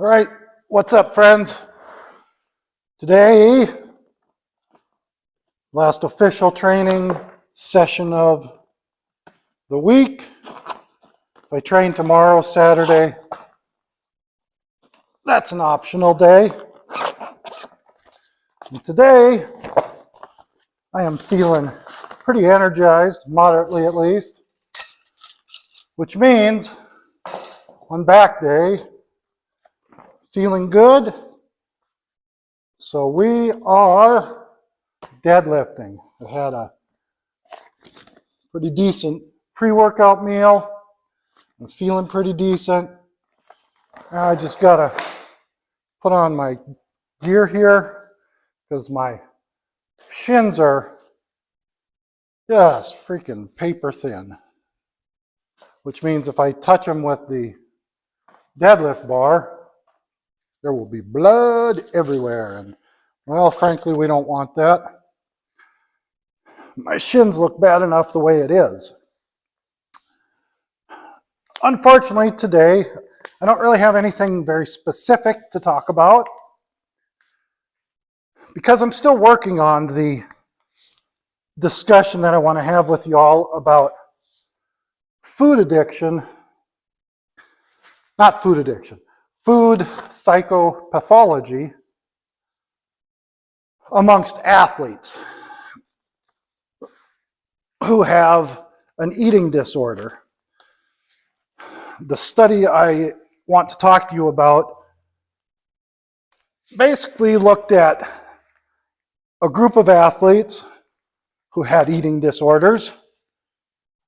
All right, what's up, friends? Today, last official training session of the week. If I train tomorrow, Saturday, that's an optional day. And today, I am feeling pretty energized, moderately at least, which means on back day, feeling good. So we are deadlifting. I had a pretty decent pre-workout meal. I'm feeling pretty decent. I just gotta put on my gear here because my shins are just freaking paper thin, which means if I touch them with the deadlift bar, there will be blood everywhere. And well, frankly, we don't want that. My shins look bad enough the way it is. Unfortunately, today, I don't really have anything very specific to talk about because I'm still working on the discussion that I want to have with y'all about food addiction, not food addiction, food psychopathology amongst athletes who have an eating disorder. The study I want to talk to you about basically looked at a group of athletes who had eating disorders,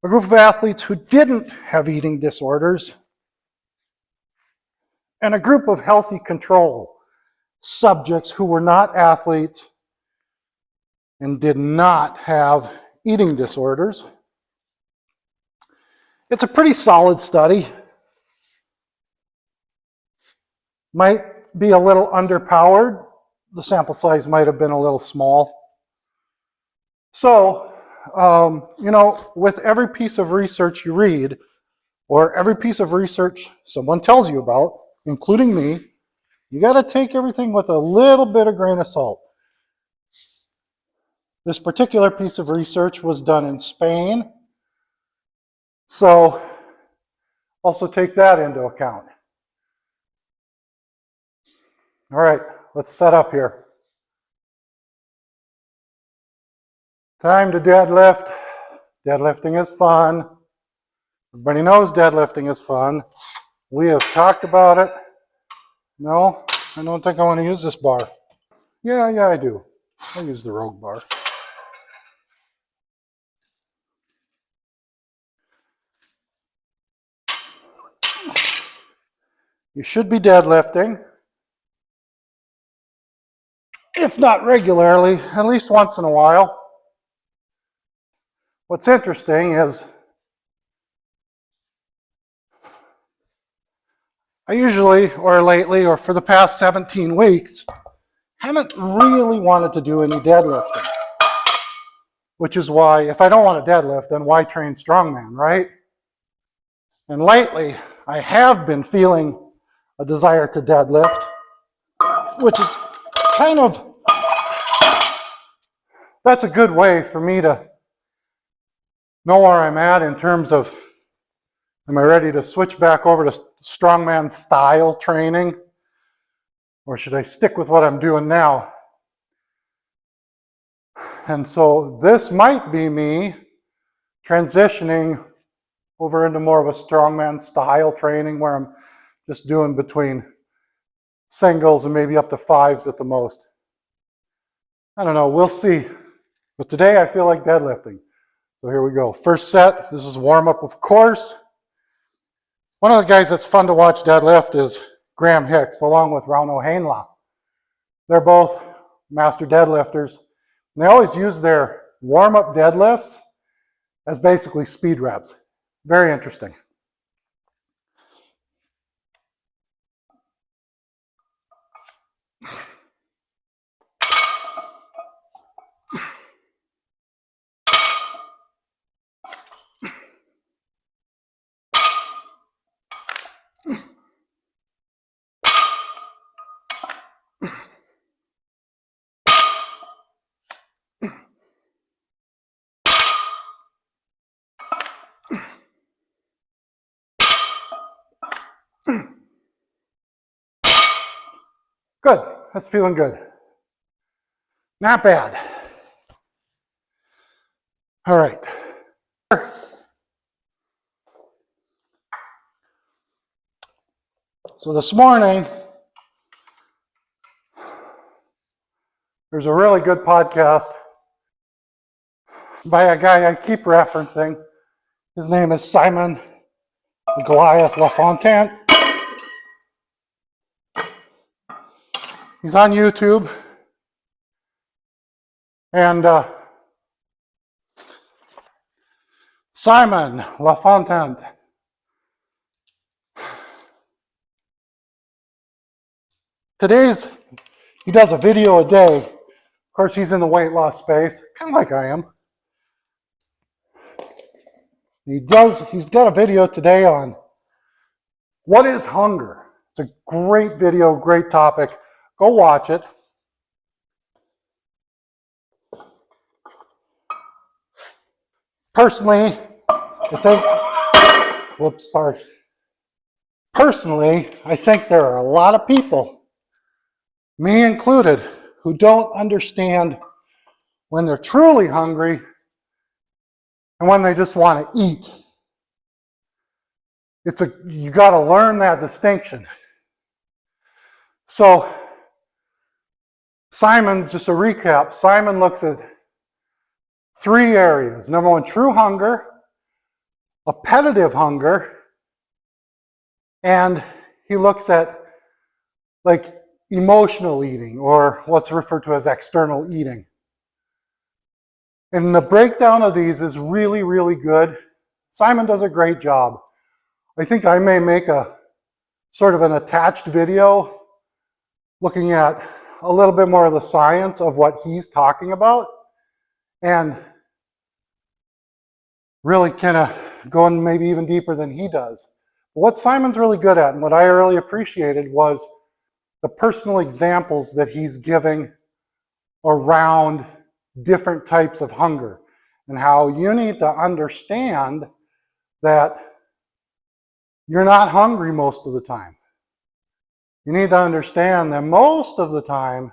a group of athletes who didn't have eating disorders, and a group of healthy control subjects who were not athletes and did not have eating disorders. It's a pretty solid study. Might be a little underpowered. The sample size might have been a little small. So, with every piece of research you read, or every piece of research someone tells you about, including me, you got to take everything with a little bit of grain of salt. This particular piece of research was done in Spain, so also take that into account. All right, let's set up here. Time to deadlift. Deadlifting is fun. Everybody knows deadlifting is fun. We have talked about it. No, I don't think I want to use this bar. Yeah, I do. I'll use the Rogue bar. You should be deadlifting. If not regularly, at least once in a while. What's interesting is I usually, or lately, or for the past 17 weeks, haven't really wanted to do any deadlifting. Which is why, if I don't want to deadlift, then why train strongman, right? And lately, I have been feeling a desire to deadlift, which is kind of, that's a good way for me to know where I'm at in terms of, am I ready to switch back over to strongman style training? Or should I stick with what I'm doing now? And so this might be me transitioning over into more of a strongman style training where I'm just doing between singles and maybe up to fives at the most. I don't know, we'll see. But today I feel like deadlifting. So here we go. First set, this is warm-up, of course. One of the guys that's fun to watch deadlift is Graham Hicks, along with Rauno Heinla. They're both master deadlifters. And they always use their warm-up deadlifts as basically speed reps. Very interesting. that's feeling good. Not bad. All right. So this morning, there's a really good podcast by a guy I keep referencing. His name is Simon Lafontante. He's on YouTube. And Simon Lafontante. He does a video a day. Of course, he's in the weight loss space, kind of like I am. He's got a video today on what is hunger. It's a great video, great topic. Go watch it. Personally, I think there are a lot of people, me included, who don't understand when they're truly hungry and when they just want to eat. You got to learn that distinction. So, just a recap, Simon looks at 3 areas. Number 1, true hunger, appetitive hunger, and he looks at like emotional eating, or what's referred to as external eating. And the breakdown of these is really, really good. Simon does a great job. I think I may make a sort of an attached video looking at a little bit more of the science of what he's talking about, and really kind of going maybe even deeper than he does. What Simon's really good at, and what I really appreciated, was the personal examples that he's giving around different types of hunger, and how you need to understand that you're not hungry most of the time. You need to understand that most of the time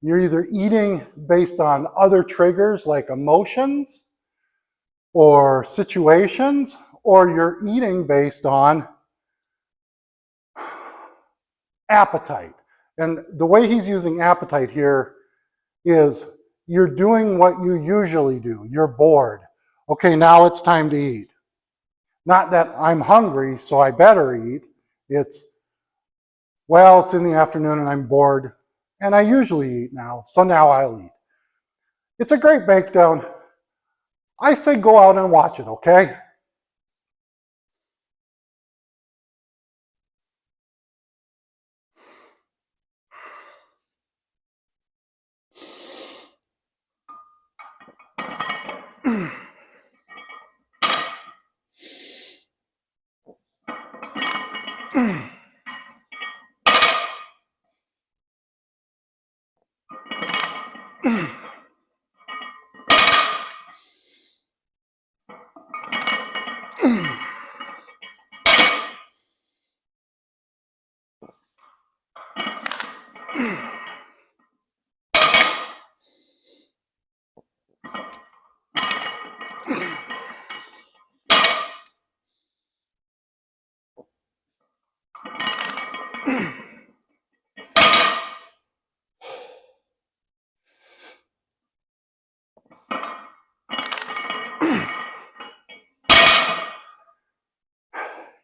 you're either eating based on other triggers like emotions or situations, or you're eating based on appetite. And the way he's using appetite here is you're doing what you usually do. You're bored. Okay, now it's time to eat. Not that I'm hungry, so I better eat. It's in the afternoon and I'm bored, and I usually eat now, so now I'll eat. It's a great breakdown. I say go out and watch it, okay?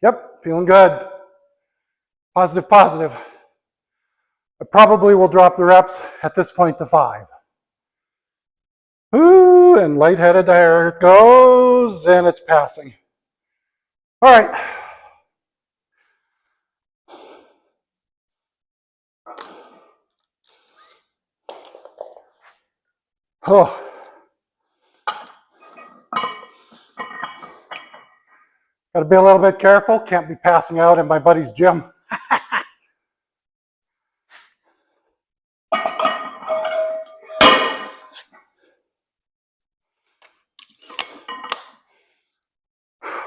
Yep, feeling good. Positive. I probably will drop the reps at this point to 5. Ooh, and lightheaded, there it goes, and it's passing. All right. Oh. Got to be a little bit careful. Can't be passing out in my buddy's gym.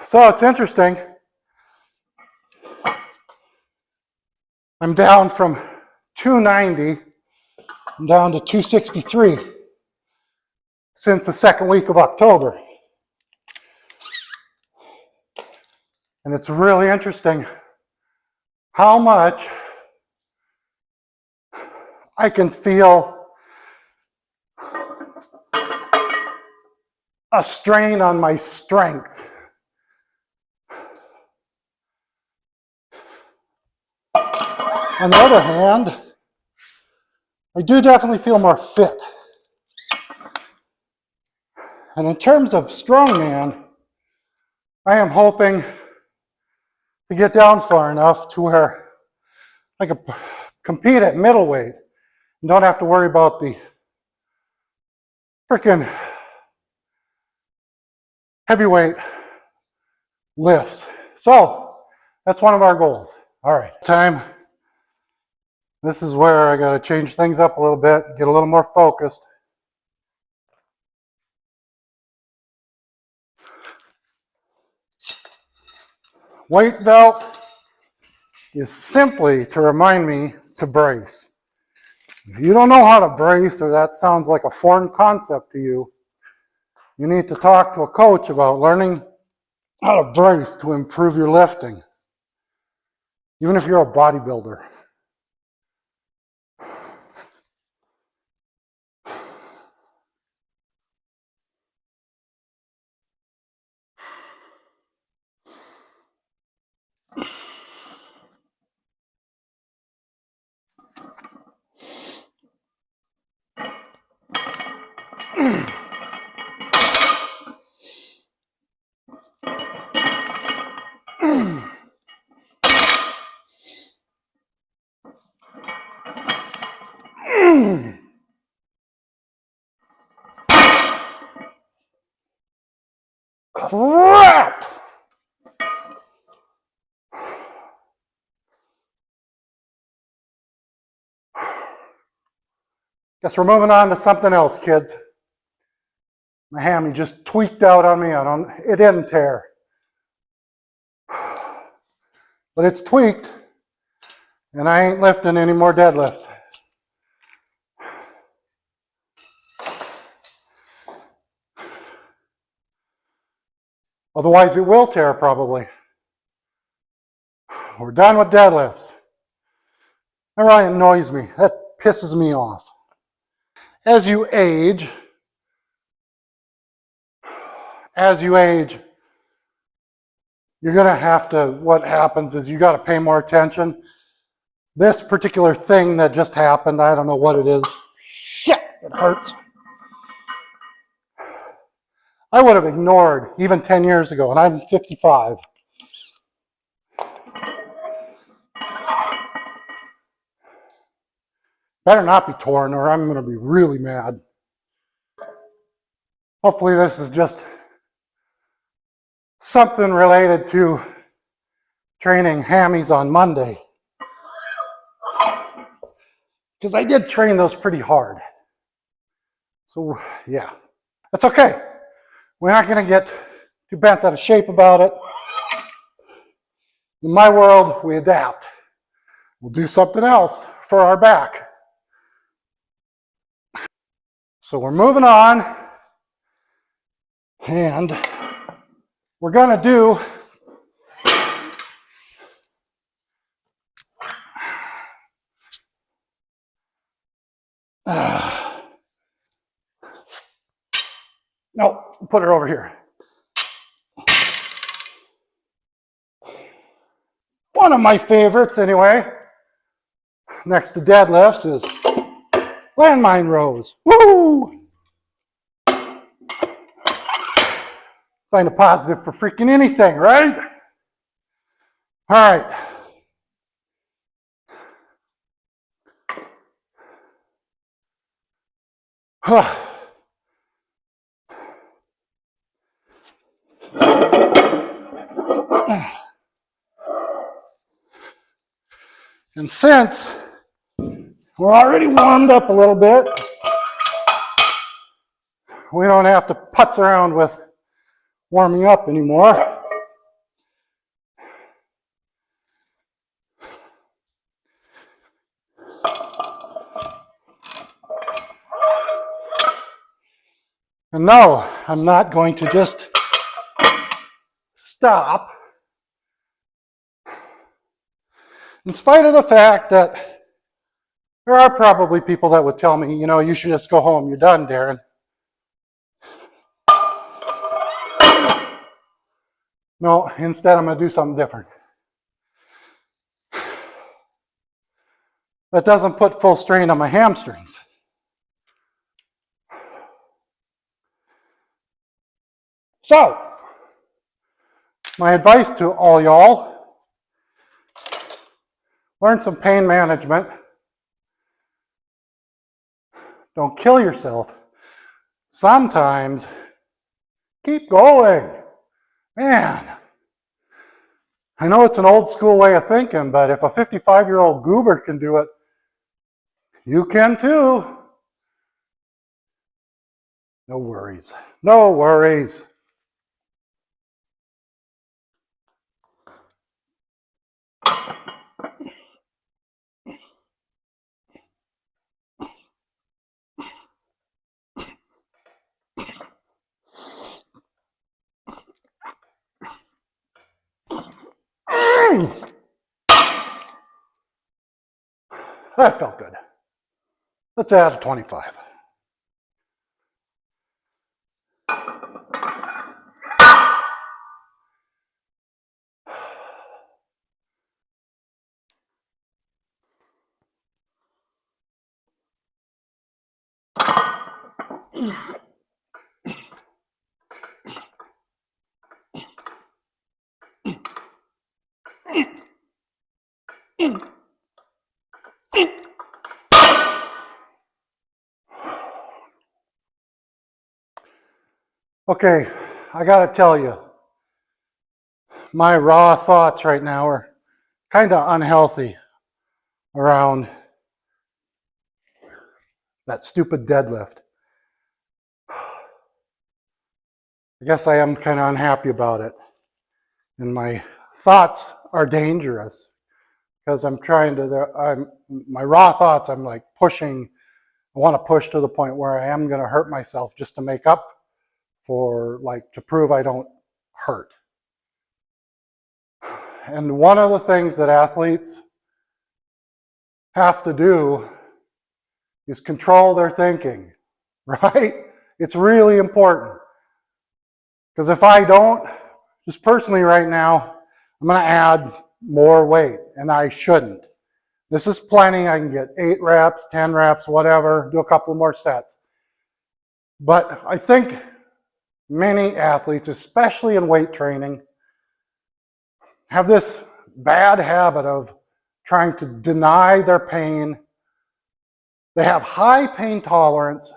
So it's interesting. I'm down from 290 I'm down to 263 since the second week of October. And it's really interesting how much I can feel a strain on my strength. On the other hand, I do definitely feel more fit. And in terms of strongman, I am hoping to get down far enough to where I can compete at middleweight and don't have to worry about the freaking heavyweight lifts. So that's one of our goals. All right, time. This is where I got to change things up a little bit, get a little more focused. Weight belt is simply to remind me to brace. If you don't know how to brace, or that sounds like a foreign concept to you, you need to talk to a coach about learning how to brace to improve your lifting, even if you're a bodybuilder. Crap! Guess we're moving on to something else, kids. My hammy just tweaked out on me. It didn't tear. But it's tweaked, and I ain't lifting any more deadlifts. Otherwise, it will tear probably. We're done with deadlifts. That really annoys me. That pisses me off. As you age, you're going to have to, what happens is you got to pay more attention. This particular thing that just happened, I don't know what it is. Shit, it hurts. I would have ignored even 10 years ago, and I'm 55. Better not be torn, or I'm going to be really mad. Hopefully this is just something related to training hammies on Monday. Because I did train those pretty hard. So, yeah. That's okay. We're not going to get too bent out of shape about it. In my world, we adapt. We'll do something else for our back. So we're moving on. And we're going to do no, put it over here. One of my favorites, anyway, next to deadlifts, is landmine rows. Woo! Find a positive for freaking anything, right? All right. And since we're already warmed up a little bit, we don't have to putz around with warming up anymore. And no, I'm not going to just stop, in spite of the fact that there are probably people that would tell me, you know, you should just go home, you're done, Darren. No, instead I'm going to do something different. That doesn't put full strain on my hamstrings. So, my advice to all y'all, learn some pain management. Don't kill yourself. Sometimes, keep going. Man, I know it's an old school way of thinking, but if a 55-year-old goober can do it, you can too. No worries. No worries. That felt good. Let's add a 25. Okay, I gotta tell you, my raw thoughts right now are kind of unhealthy around that stupid deadlift. I guess I am kind of unhappy about it. And my thoughts are dangerous because I'm trying to, my raw thoughts, I'm like pushing, I want to push to the point where I am going to hurt myself just to make up for, like, to prove I don't hurt. And one of the things that athletes have to do is control their thinking, right? It's really important. Because if I don't, just personally right now, I'm going to add more weight, and I shouldn't. This is plenty. I can get 8 reps, 10 reps, whatever, do a couple more sets. But I think many athletes, especially in weight training, have this bad habit of trying to deny their pain. They have high pain tolerance,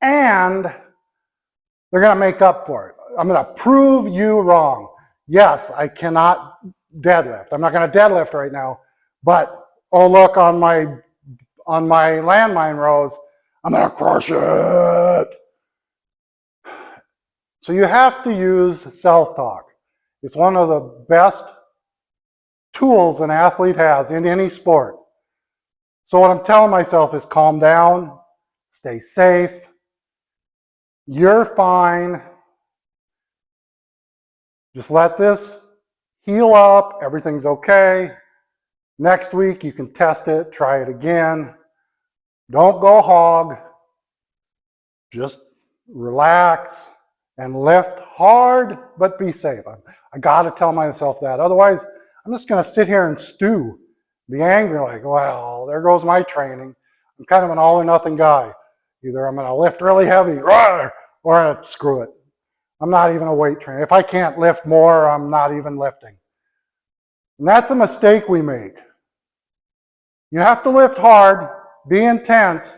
and they're going to make up for it. I'm going to prove you wrong. Yes, I cannot deadlift. I'm not going to deadlift right now, but oh look, on my landmine rows, I'm going to crush it. So you have to use self-talk. It's one of the best tools an athlete has in any sport. So what I'm telling myself is calm down, stay safe, you're fine. Just let this heal up, everything's okay. Next week you can test it, try it again. Don't go hog. Just relax and lift hard, but be safe. I gotta tell myself that. Otherwise, I'm just gonna sit here and stew, be angry like, well, there goes my training. I'm kind of an all or nothing guy. Either I'm gonna lift really heavy, or screw it. I'm not even a weight trainer. If I can't lift more, I'm not even lifting. And that's a mistake we make. You have to lift hard, be intense,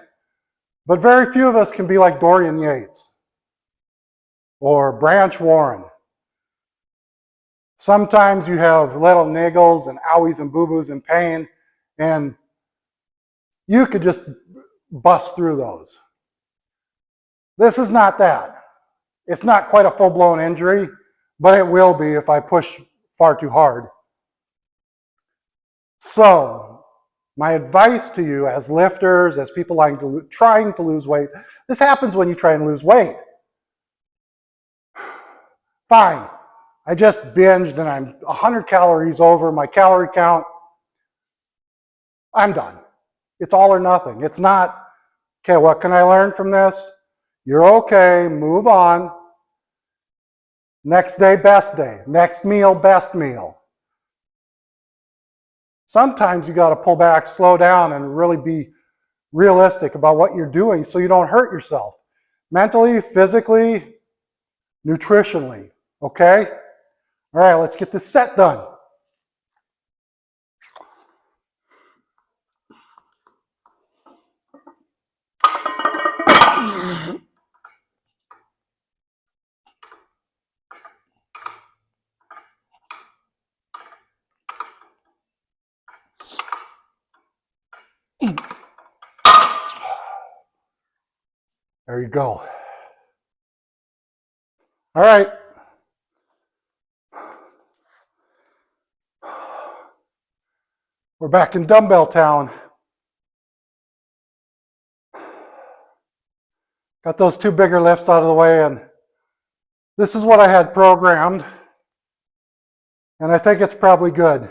but very few of us can be like Dorian Yates or Branch Warren. Sometimes you have little niggles and owies and boo-boos and pain, and you could just bust through those. This is not that. It's not quite a full-blown injury, but it will be if I push far too hard. So, my advice to you as lifters, as people trying to lose weight, this happens when you try and lose weight. Fine. I just binged and I'm 100 calories over my calorie count. I'm done. It's all or nothing. It's not, okay, what can I learn from this? You're okay, move on. Next day, best day. Next meal, best meal. Sometimes you got to pull back, slow down, and really be realistic about what you're doing so you don't hurt yourself. Mentally, physically, nutritionally. Okay? All right, let's get this set done. There you go. All right. We're back in dumbbell town. Got those two bigger lifts out of the way, and this is what I had programmed. And I think it's probably good.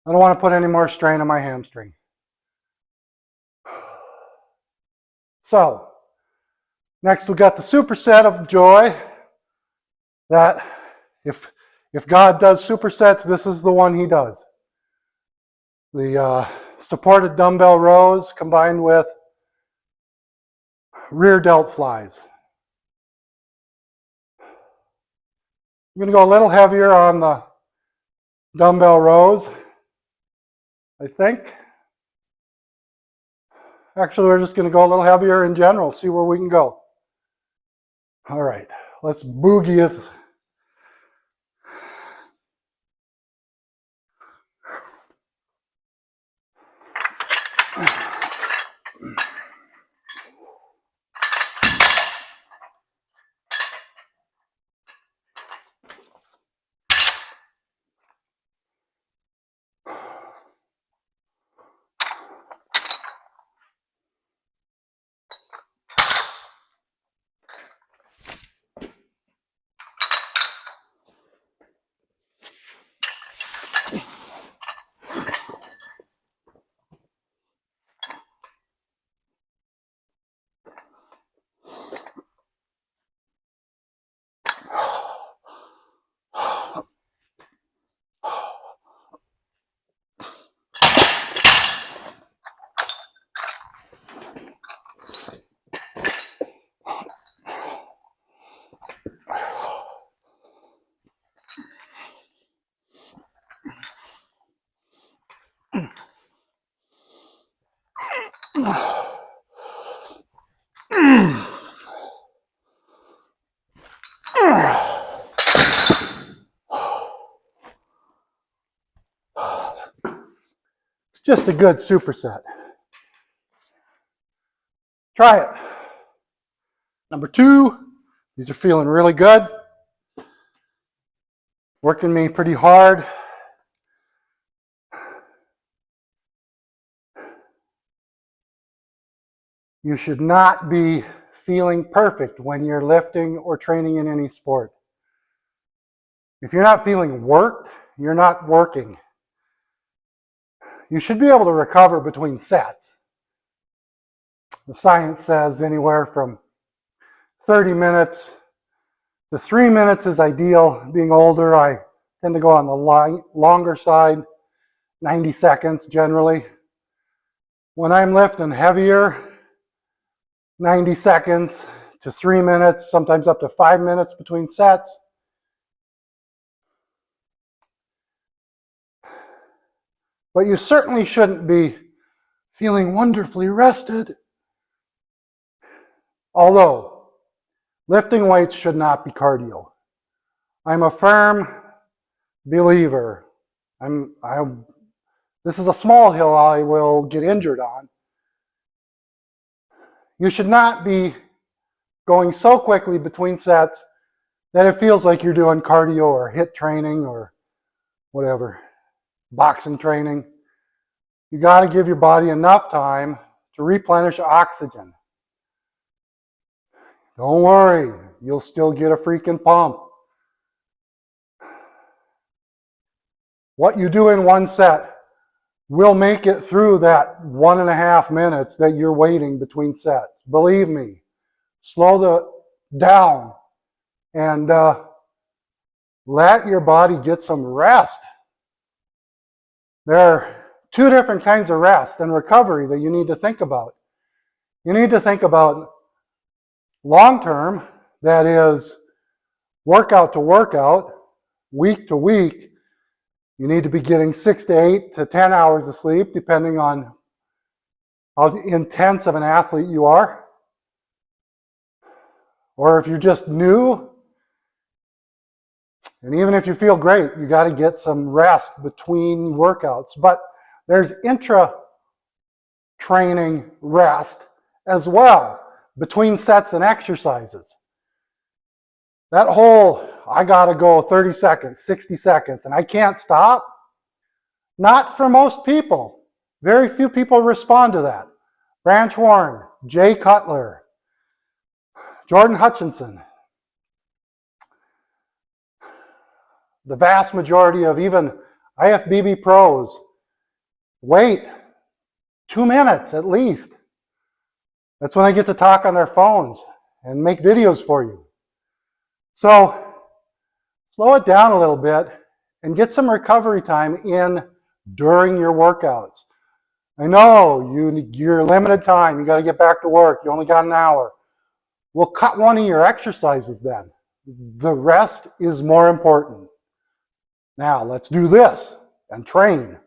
I don't want to put any more strain on my hamstring. So, next we got the superset of joy. That if God does supersets, this is the one he does. The supported dumbbell rows combined with rear delt flies. I'm going to go a little heavier on the dumbbell rows, I think. Actually, we're just going to go a little heavier in general, see where we can go. All right, let's boogie it. It's just a good superset. Try it. Number 2, these are feeling really good. Working me pretty hard. You should not be feeling perfect when you're lifting or training in any sport. If you're not feeling worked, you're not working. You should be able to recover between sets. The science says anywhere from 30 minutes to 3 minutes is ideal. Being older, I tend to go on the longer side, 90 seconds generally. When I'm lifting heavier, 90 seconds to 3 minutes, sometimes up to 5 minutes between sets. But you certainly shouldn't be feeling wonderfully rested. Although, lifting weights should not be cardio. I'm a firm believer. This is a small hill I will get injured on. You should not be going so quickly between sets that it feels like you're doing cardio or HIIT training or whatever, boxing training. You got to give your body enough time to replenish oxygen. Don't worry, you'll still get a freaking pump. What you do in one set will make it through that 1.5 minutes that you're waiting between sets. Believe me, slow down and let your body get some rest. There are two different kinds of rest and recovery that you need to think about. You need to think about long term, that is workout to workout, week to week. You need to be getting 6 to 8 to 10 hours of sleep, depending on how intense of an athlete you are. Or if you're just new, and even if you feel great, you got to get some rest between workouts. But there's intra-training rest as well, between sets and exercises. That whole, I got to go 30 seconds, 60 seconds, and I can't stop, not for most people. Very few people respond to that. Branch Warren, Jay Cutler, Jordan Hutchinson. The vast majority of even IFBB pros wait 2 minutes at least. That's when they get to talk on their phones and make videos for you. So slow it down a little bit and get some recovery time in during your workouts. I know you're limited time. You got to get back to work. You only got an hour. We'll cut one of your exercises then. The rest is more important. Now let's do this and train.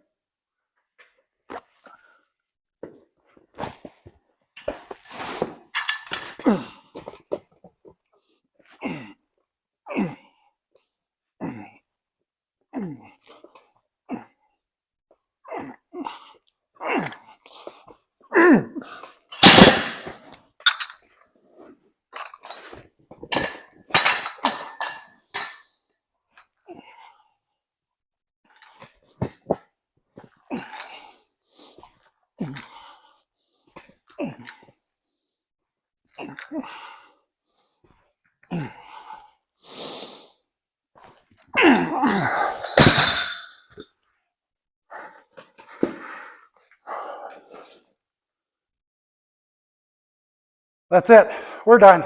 That's it. We're done.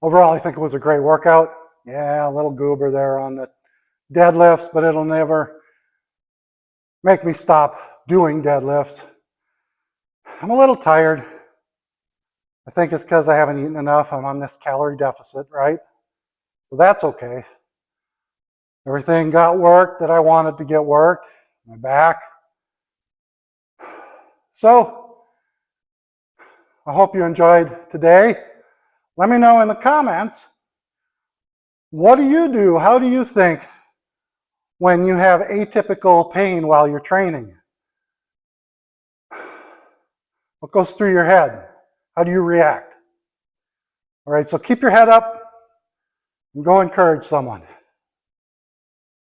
Overall, I think it was a great workout. Yeah, a little goober there on the deadlifts, but it'll never make me stop doing deadlifts. I'm a little tired. I think it's because I haven't eaten enough. I'm on this calorie deficit, right? So that's okay. Everything got worked that I wanted to get worked. My back. So, I hope you enjoyed today. Let me know in the comments, what do you do? How do you think when you have atypical pain while you're training? What goes through your head? How do you react? All right, so keep your head up and go encourage someone.